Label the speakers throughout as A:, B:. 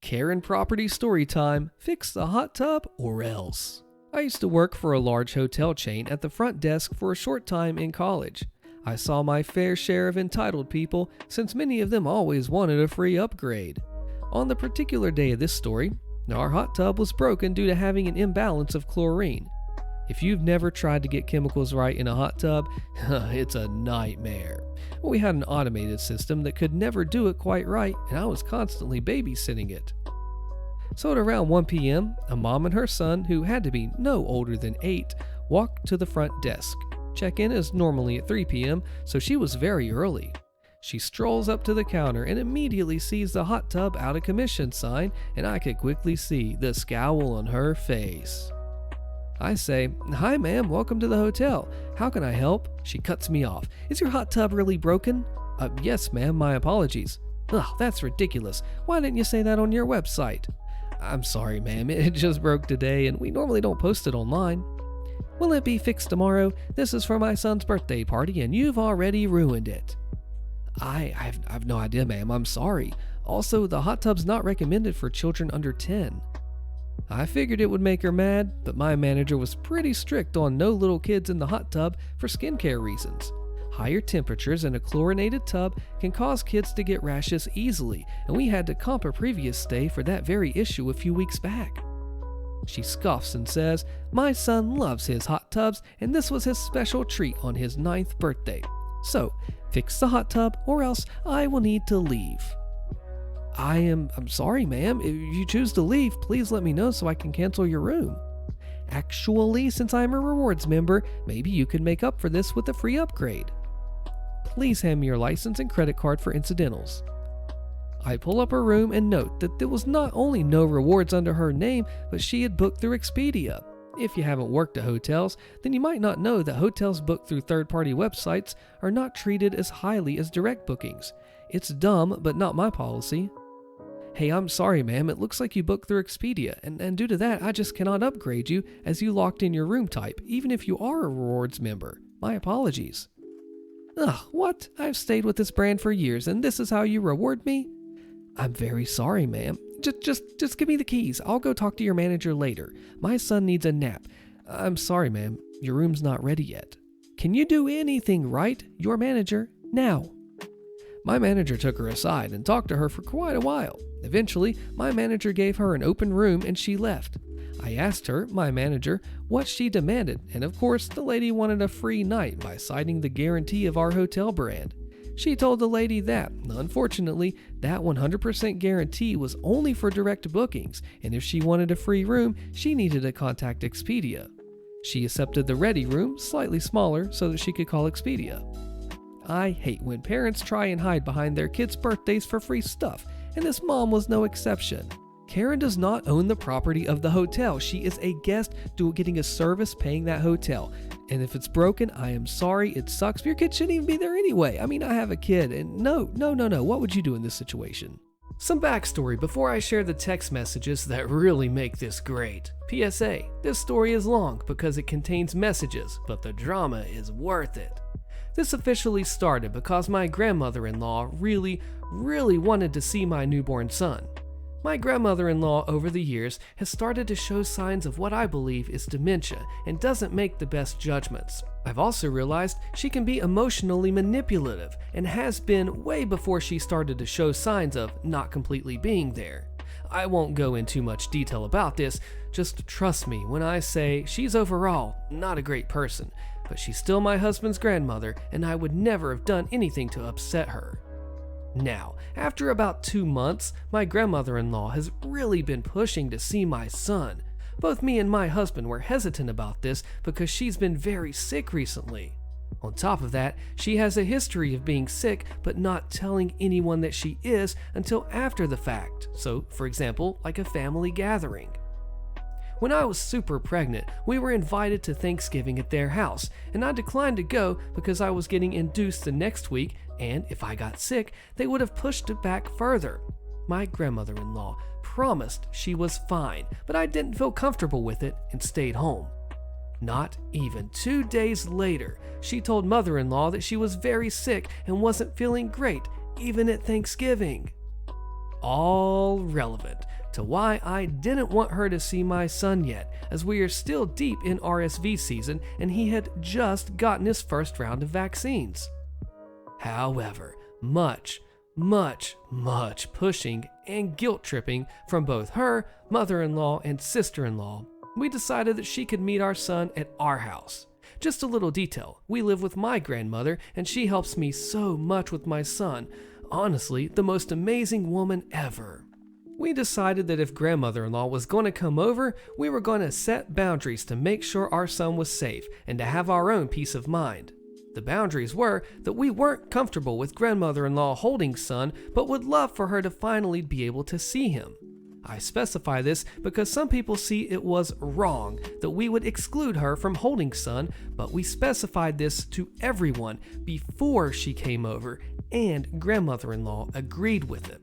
A: Karen Property story time. Fix the hot tub or else. I used to work for a large hotel chain at the front desk for a short time in college. I saw my fair share of entitled people, since many of them always wanted a free upgrade. On the particular day of this story, our hot tub was broken due to having an imbalance of chlorine. If you've never tried to get chemicals right in a hot tub, it's a nightmare. We had an automated system that could never do it quite right, and I was constantly babysitting it. So at around 1 p.m., a mom and her son, who had to be no older than 8, walked to the front desk. Check-in is normally at 3 p.m., so she was very early. She strolls up to the counter and immediately sees the hot tub out of commission sign, and I could quickly see the scowl on her face. I say, "Hi ma'am, welcome to the hotel. How can I help?" She cuts me off. "Is your hot tub really broken?" Yes ma'am, my apologies." "Ugh, that's ridiculous. Why didn't you say that on your website?" "I'm sorry ma'am, it just broke today and we normally don't post it online." "Will it be fixed tomorrow? This is for my son's birthday party and you've already ruined it." I've no idea ma'am, I'm sorry. Also, the hot tub's not recommended for children under 10. I figured it would make her mad, but my manager was pretty strict on no little kids in the hot tub for skincare reasons. Higher temperatures in a chlorinated tub can cause kids to get rashes easily, and we had to comp a previous stay for that very issue a few weeks back. She scoffs and says, "My son loves his hot tubs, and this was his special treat on his 9th birthday. So, fix the hot tub or else I will need to leave." I'm sorry ma'am, if you choose to leave, please let me know so I can cancel your room. "Actually, since I'm a rewards member, maybe you could make up for this with a free upgrade." "Please hand me your license and credit card for incidentals." I pull up her room and note that there was not only no rewards under her name, but she had booked through Expedia. If you haven't worked at hotels, then you might not know that hotels booked through third-party websites are not treated as highly as direct bookings. It's dumb, but not my policy. "Hey, I'm sorry ma'am, it looks like you booked through Expedia, and due to that I just cannot upgrade you as you locked in your room type, even if you are a rewards member. My apologies." "Ugh, what? I've stayed with this brand for years and this is how you reward me?" "I'm very sorry ma'am. Just give me the keys. I'll go talk to your manager later. My son needs a nap." "I'm sorry ma'am, your room's not ready yet." "Can you do anything right? Your manager, now." My manager took her aside and talked to her for quite a while. Eventually, my manager gave her an open room and she left. I asked her, my manager, what she demanded, and of course, the lady wanted a free night by citing the guarantee of our hotel brand. She told the lady that, unfortunately, that 100% guarantee was only for direct bookings, and if she wanted a free room, she needed to contact Expedia. She accepted the ready room, slightly smaller, so that she could call Expedia. I hate when parents try and hide behind their kids' birthdays for free stuff, and this mom was no exception. Karen does not own the property of the hotel. She is a guest getting a service paying that hotel. And if it's broken, I am sorry, it sucks, but your kid shouldn't even be there anyway. I mean, I have a kid, and no. What would you do in this situation? Some backstory before I share the text messages that really make this great. PSA, this story is long because it contains messages, but the drama is worth it. This officially started because my grandmother-in-law really wanted to see my newborn son. My grandmother-in-law over the years has started to show signs of what I believe is dementia and doesn't make the best judgments. I've also realized she can be emotionally manipulative and has been way before she started to show signs of not completely being there. I won't go into too much detail about this, just trust me when I say she's overall not a great person, but she's still my husband's grandmother and I would never have done anything to upset her. Now, after about 2 months, my grandmother-in-law has really been pushing to see my son. Both me and my husband were hesitant about this because she's been very sick recently. On top of that, she has a history of being sick but not telling anyone that she is until after the fact. So, for example, like a family gathering. When I was super pregnant, we were invited to Thanksgiving at their house, and I declined to go because I was getting induced the next week, and if I got sick, they would have pushed it back further. My grandmother-in-law promised she was fine, but I didn't feel comfortable with it and stayed home. Not even 2 days later, she told mother-in-law that she was very sick and wasn't feeling great, even at Thanksgiving. all relevant to why I didn't want her to see my son yet, as we are still deep in RSV season and he had just gotten his first round of vaccines. However, much pushing and guilt tripping from both her, mother-in-law, and sister-in-law, we decided that she could meet our son at our house. Just a little detail, we live with my grandmother and she helps me so much with my son. Honestly, the most amazing woman ever. We decided that if grandmother-in-law was going to come over, we were going to set boundaries to make sure our son was safe and to have our own peace of mind. The boundaries were that we weren't comfortable with grandmother-in-law holding son, but would love for her to finally be able to see him. I specify this because some people see it was wrong that we would exclude her from holding son, but we specified this to everyone before she came over, and grandmother-in-law agreed with it.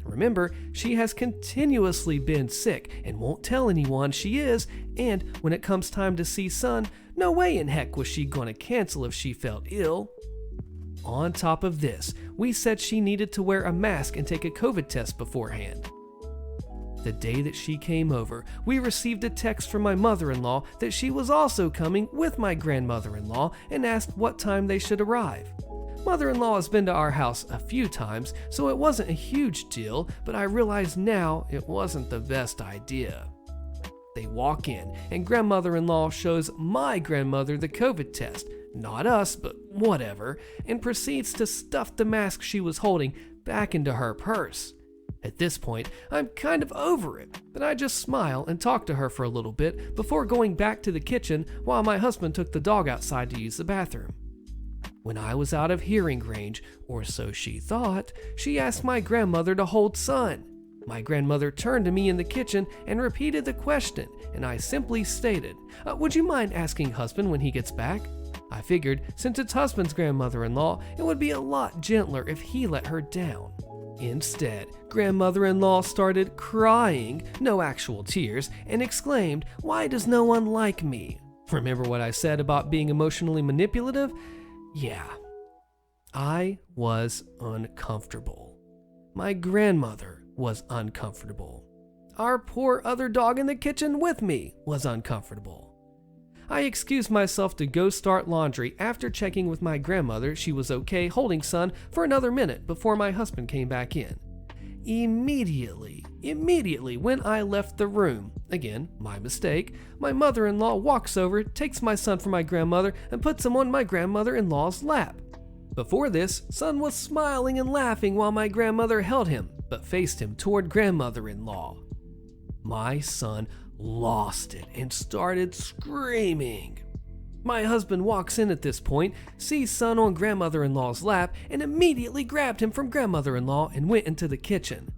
A: Remember, she has continuously been sick and won't tell anyone she is, and when it comes time to see son, no way in heck was she gonna cancel if she felt ill. On top of this, we said she needed to wear a mask and take a COVID test beforehand. The day that she came over, we received a text from my mother-in-law that she was also coming with my grandmother-in-law and asked what time they should arrive. Mother-in-law has been to our house a few times, so it wasn't a huge deal, but I realize now it wasn't the best idea. They walk in, and grandmother-in-law shows my grandmother the COVID test, not us, but whatever, and proceeds to stuff the mask she was holding back into her purse. At this point, I'm kind of over it, but I just smile and talk to her for a little bit before going back to the kitchen while my husband took the dog outside to use the bathroom. When I was out of hearing range, or so she thought, she asked my grandmother to hold son. My grandmother turned to me in the kitchen and repeated the question, and I simply stated, "Would you mind asking husband when he gets back?" I figured, since it's husband's grandmother-in-law, it would be a lot gentler if he let her down. Instead, grandmother-in-law started crying, no actual tears, and exclaimed, "Why does no one like me?" Remember what I said about being emotionally manipulative? Yeah, I was uncomfortable. My grandmother was uncomfortable. Our poor other dog in the kitchen with me was uncomfortable. I excused myself to go start laundry after checking with my grandmother she was okay holding son for another minute before my husband came back in. Immediately when I left the room, again, my mistake, my mother-in-law walks over, takes my son from my grandmother, and puts him on my grandmother-in-law's lap. Before this, son was smiling and laughing while my grandmother held him, but faced him toward grandmother-in-law. My son lost it and started screaming. My husband walks in at this point, sees son on grandmother-in-law's lap, and immediately grabbed him from grandmother-in-law and went into the kitchen.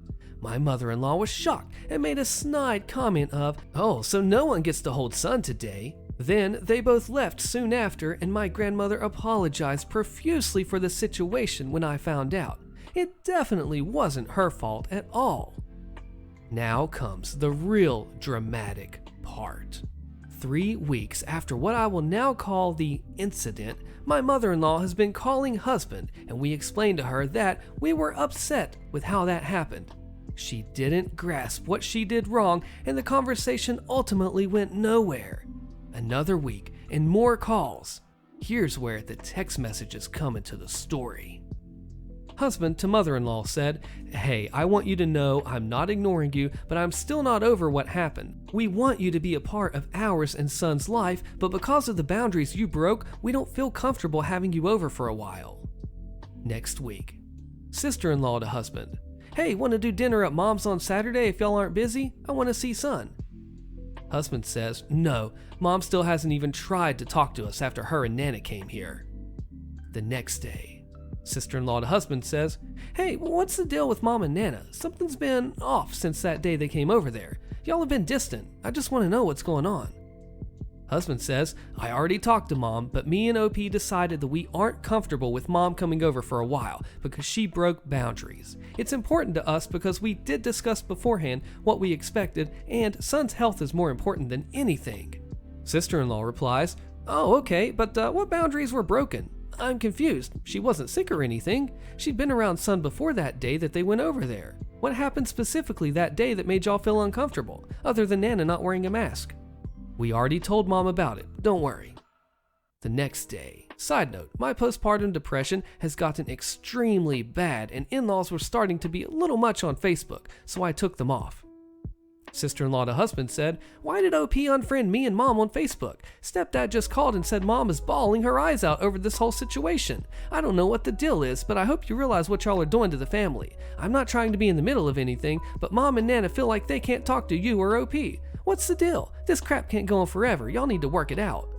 A: My mother-in-law was shocked and made a snide comment of, "Oh, so no one gets to hold son today." Then they both left soon after, and my grandmother apologized profusely for the situation when I found out. It definitely wasn't her fault at all. Now comes the real dramatic part. 3 weeks after what I will now call the incident, my mother-in-law has been calling husband, and we explained to her that we were upset with how that happened. She didn't grasp what she did wrong, and the conversation ultimately went nowhere. Another week and more calls. Here's where the text messages come into the story. Husband to mother-in-law said, "Hey, I want you to know I'm not ignoring you, but I'm still not over what happened. We want you to be a part of ours and son's life, but because of the boundaries you broke, we don't feel comfortable having you over for a while." Next week, sister-in-law to husband, "Hey, want to do dinner at mom's on Saturday if y'all aren't busy? I want to see son." Husband says, "No, mom still hasn't even tried to talk to us after her and Nana came here." The next day, sister-in-law to husband says, "Hey, what's the deal with mom and Nana? Something's been off since that day they came over there. Y'all have been distant. I just want to know what's going on." Husband says, "I already talked to mom, but me and OP decided that we aren't comfortable with mom coming over for a while because she broke boundaries. It's important to us because we did discuss beforehand what we expected, and son's health is more important than anything." Sister-in-law replies, "Oh, okay, but what boundaries were broken? I'm confused. She wasn't sick or anything. She'd been around son before that day that they went over there." What happened specifically that day that made y'all feel uncomfortable, other than Nana not wearing a mask? We already told Mom about it, don't worry. The next day. Side note, my postpartum depression has gotten extremely bad and in-laws were starting to be a little much on Facebook, so I took them off. Sister-in-law to husband said, "Why did OP unfriend me and Mom on Facebook? Stepdad just called and said Mom is bawling her eyes out over this whole situation. I don't know what the deal is, but I hope you realize what y'all are doing to the family. I'm not trying to be in the middle of anything, but Mom and Nana feel like they can't talk to you or OP. What's the deal? This crap can't go on forever. Y'all need to work it out."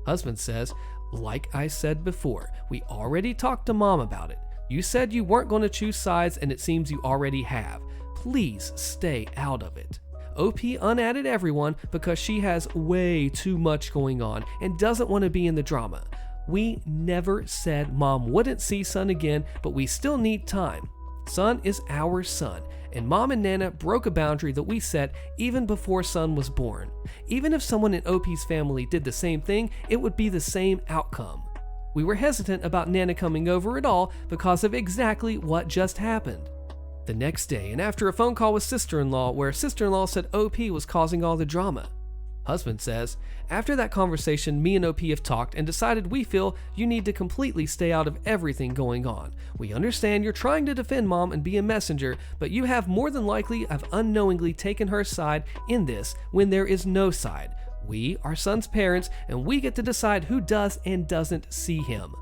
A: Husband says, "Like I said before, we already talked to Mom about it. You said you weren't going to choose sides and it seems you already have. Please stay out of it." OP unadded everyone because she has way too much going on and doesn't want to be in the drama. We never said Mom wouldn't see Son again, but we still need time. Son is our son, and Mom and Nana broke a boundary that we set even before Son was born. Even if someone in OP's family did the same thing, it would be the same outcome. We were hesitant about Nana coming over at all because of exactly what just happened. The next day, and after a phone call with sister-in-law where sister-in-law said OP was causing all the drama. Husband says, "After that conversation, me and OP have talked and decided we feel you need to completely stay out of everything going on. We understand you're trying to defend Mom and be a messenger, but you have more than likely have unknowingly taken her side in this when there is no side. We are Son's parents, and we get to decide who does and doesn't see him.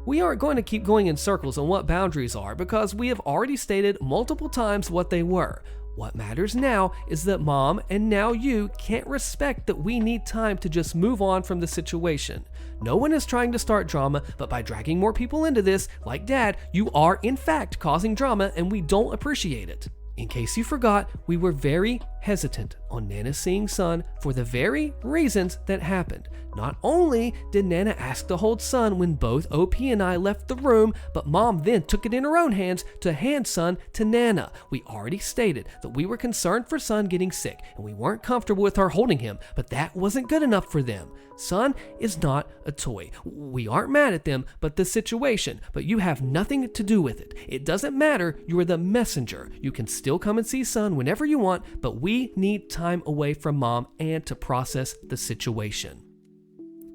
A: We aren't going to keep going in circles on what boundaries are because we have already stated multiple times what they were. What matters now is that Mom and now you can't respect that we need time to just move on from the situation. No one is trying to start drama, but by dragging more people into this, like Dad, you are in fact causing drama and we don't appreciate it. In case you forgot, we were very hesitant on Nana seeing Son for the very reasons that happened. Not only did Nana ask to hold Son when both OP and I left the room, but Mom then took it in her own hands to hand Son to Nana. We already stated that we were concerned for Son getting sick and we weren't comfortable with her holding him, but that wasn't good enough for them. Son is not a toy. We aren't mad at them, but the situation, but you have nothing to do with it. It doesn't matter, you are the messenger. You can still come and see Son whenever you want, but we need time away from Mom and to process the situation."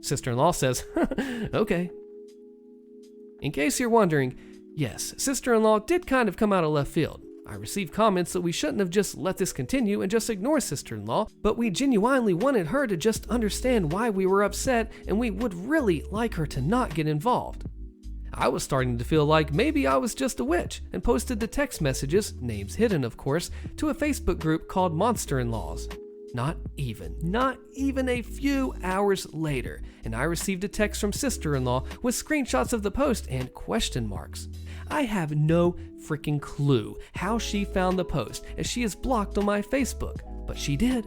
A: Sister-in-law says, "Okay." In case you're wondering, yes, sister-in-law did kind of come out of left field. I received comments that we shouldn't have just let this continue and just ignore sister-in-law, but we genuinely wanted her to just understand why we were upset and we would really like her to not get involved. I was starting to feel like maybe I was just a witch and posted the text messages, names hidden of course, to a Facebook group called Monster-in-Laws. Not even a few hours later, and I received a text from sister-in-law with screenshots of the post and question marks. I have no freaking clue how she found the post as she is blocked on my Facebook, but she did.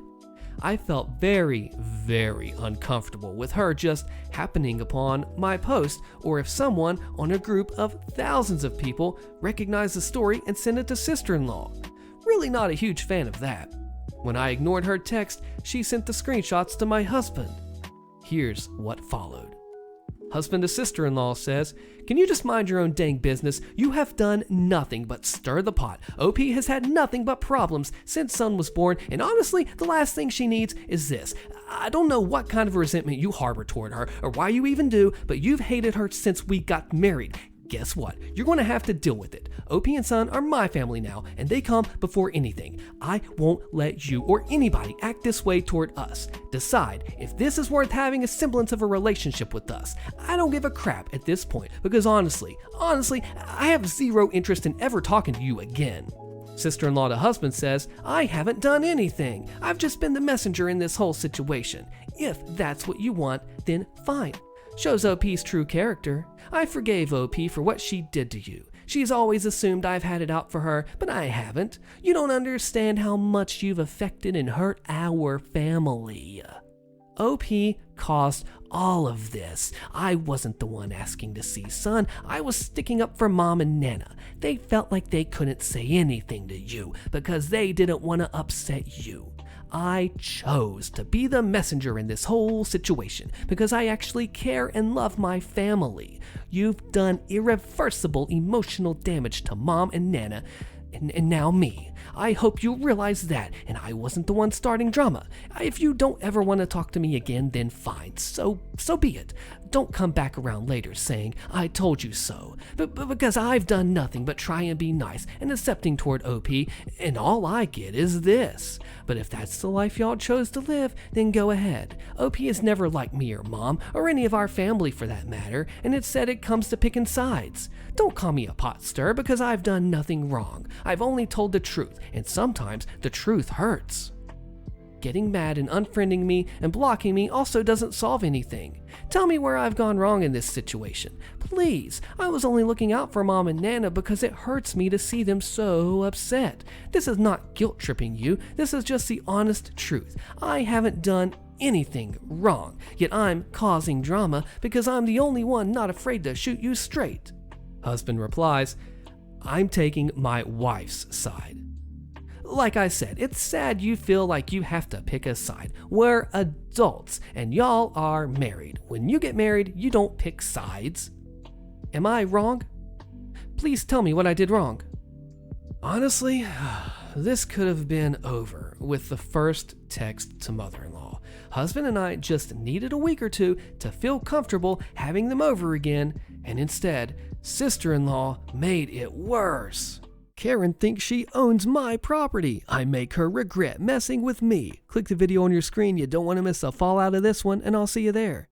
A: I felt very, very uncomfortable with her just happening upon my post, or if someone on a group of thousands of people recognized the story and sent it to sister-in-law. Really not a huge fan of that. When I ignored her text, she sent the screenshots to my husband. Here's what followed. Husband to sister-in-law says, "Can you just mind your own dang business? You have done nothing but stir the pot. OP has had nothing but problems since Son was born, and honestly, the last thing she needs is this. I don't know what kind of resentment you harbor toward her, or why you even do, but you've hated her since we got married. Guess what? You're going to have to deal with it. OP and Son are my family now, and they come before anything. I won't let you or anybody act this way toward us. Decide if this is worth having a semblance of a relationship with us. I don't give a crap at this point, because honestly, I have zero interest in ever talking to you again." Sister-in-law to husband says, "I haven't done anything. I've just been the messenger in this whole situation. If that's what you want, then fine." Shows OP's true character. I forgave OP for what she did to you. She's always assumed I've had it out for her, but I haven't. You don't understand how much you've affected and hurt our family. OP caused all of this. I wasn't the one asking to see Son. I was sticking up for Mom and Nana. They felt like they couldn't say anything to you because they didn't want to upset you. I chose to be the messenger in this whole situation because I actually care and love my family. You've done irreversible emotional damage to Mom and Nana,
B: And now me. I hope you realize that, and I wasn't the one starting drama. If you don't ever want to talk to me again, then fine. So be it. Don't come back around later saying, I told you so. But because I've done nothing but try and be nice and accepting toward OP, and all I get is this. But if that's the life y'all chose to live, then go ahead. OP is never like me or Mom, or any of our family for that matter, and it said it comes to picking sides. Don't call me a pot stirrer because I've done nothing wrong. I've only told the truth, and sometimes the truth hurts. Getting mad and unfriending me and blocking me also doesn't solve anything. Tell me where I've gone wrong in this situation. Please, I was only looking out for Mom and Nana because it hurts me to see them so upset. This is not guilt-tripping you, this is just the honest truth. I haven't done anything wrong, yet I'm causing drama because I'm the only one not afraid to shoot you straight.
A: Husband replies, I'm taking my wife's side. Like I said, it's sad you feel like you have to pick a side. We're adults, and y'all are married. When you get married, you don't pick sides. Am I wrong? Please tell me what I did wrong. Honestly, this could have been over with the first text to mother-in-law. Husband and I just needed a week or two to feel comfortable having them over again, and instead, sister-in-law made it worse. Karen thinks she owns my property. I make her regret messing with me. Click the video on your screen. You don't want to miss a fallout of this one, and I'll see you there.